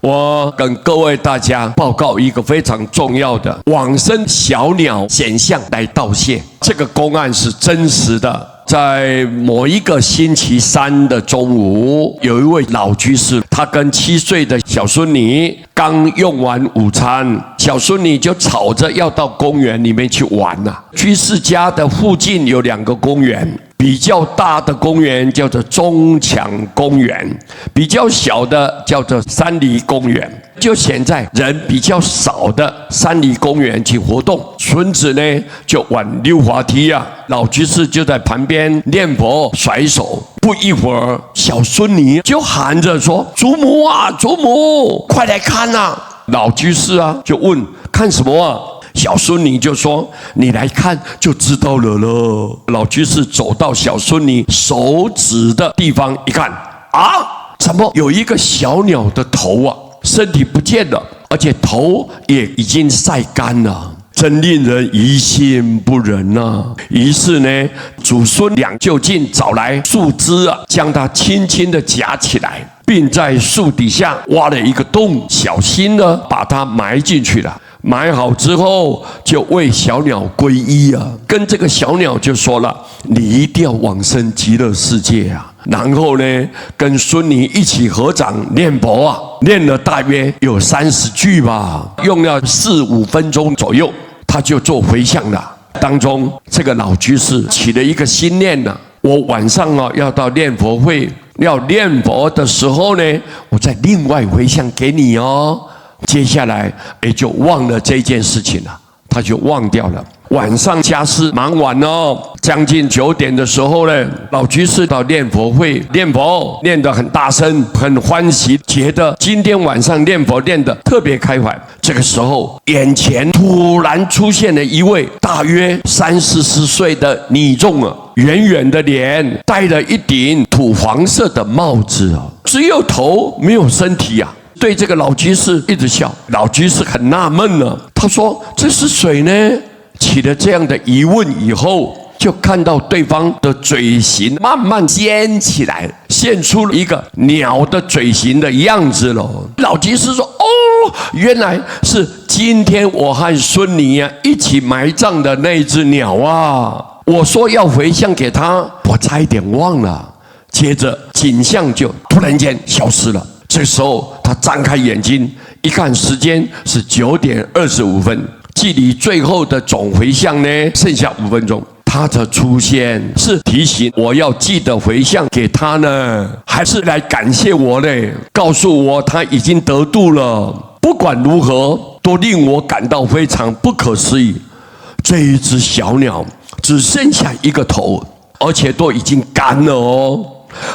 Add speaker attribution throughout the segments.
Speaker 1: 我跟各位大家报告一个非常重要的往生小鸟显像来道谢。这个公案是真实的。在某一个星期三的中午，有一位老居士，他跟7岁的小孙女刚用完午餐，小孙女就吵着要到公园里面去玩了。居士家的附近有2个公园，比较大的公园叫做中强公园，比较小的叫做三里公园。就选在人比较少的三里公园去活动。孙子呢就玩溜滑梯啊，老居士就在旁边念佛甩手。不一会儿，小孙女就喊着说：“祖母啊，祖母，快来看啊！”老居士啊就问：“看什么啊？”小孙女就说：“你来看就知道了咯。”老居士走到小孙女手指的地方一看，啊，怎么有一个小鸟的头啊？身体不见了，而且头也已经晒干了，真令人于心不忍啊！于是呢，祖孙俩就近找来树枝啊，将它轻轻地夹起来，并在树底下挖了一个洞，小心地把它埋进去了。埋好之后，就为小鸟皈依啊，跟这个小鸟就说了：“你一定要往生极乐世界啊！”然后呢，跟孙女一起合掌念佛啊，念了大约有30句吧，用了4、5分钟左右，他就做回向了。当中，这个老居士起了一个心念呢：我晚上啊要到念佛会，要念佛的时候呢，我再另外回向给你哦。接下来就忘了这件事情了，他就忘掉了。晚上家事忙完哦，将近9点的时候呢，老居士到念佛会念佛，念得很大声，很欢喜，觉得今天晚上念佛念得特别开怀。这个时候，眼前突然出现了一位大约30、40岁的女众啊，圆圆的脸，戴了一顶土黄色的帽子啊，只有头没有身体啊。对这个老居士一直笑，老居士很纳闷呢，他说：“这是谁呢？”起了这样的疑问以后，就看到对方的嘴型慢慢尖起来，现出了一个鸟的嘴型的样子了。老居士说：“哦，原来是今天我和孙女啊一起埋葬的那只鸟啊！我说要回向给他，我差一点忘了。”接着景象就突然间消失了。这时候他张开眼睛一看，时间是9点25分，距离最后的总回向呢剩下5分钟。他的出现是提醒我要记得回向给他呢，还是来感谢我呢？告诉我他已经得度了。不管如何，都令我感到非常不可思议。这一只小鸟只剩下一个头，而且都已经干了哦，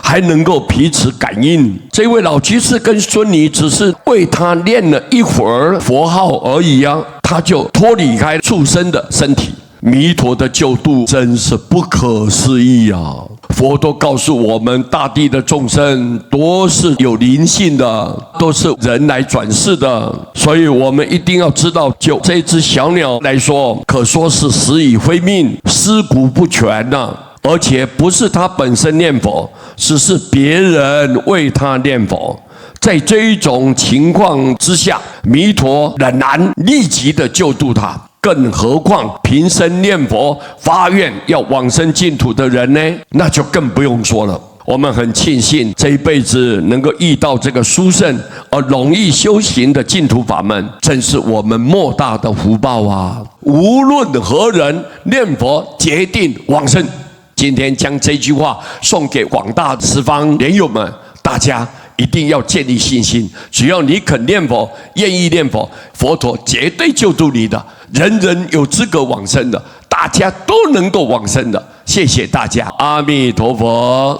Speaker 1: 还能够彼此感应。这位老居士跟孙女只是为他念了一会儿佛号而已啊，他就脱离开畜生的身体。弥陀的救度真是不可思议啊！佛都告诉我们，大地的众生都是有灵性的，都是人来转世的，所以我们一定要知道，就这只小鸟来说，可说是死已非命，尸骨不全呐。而且不是他本身念佛，只是别人为他念佛。在这一种情况之下，弥陀仍然立即的救度他。更何况平生念佛发愿要往生净土的人呢？那就更不用说了。我们很庆幸这一辈子能够遇到这个殊胜而容易修行的净土法门，真是我们莫大的福报啊！无论何人念佛，决定往生。今天将这句话送给广大十方莲友们，大家一定要建立信心。只要你肯念佛，愿意念佛，佛陀绝对救度你的。人人有资格往生的，大家都能够往生的。谢谢大家，阿弥陀佛。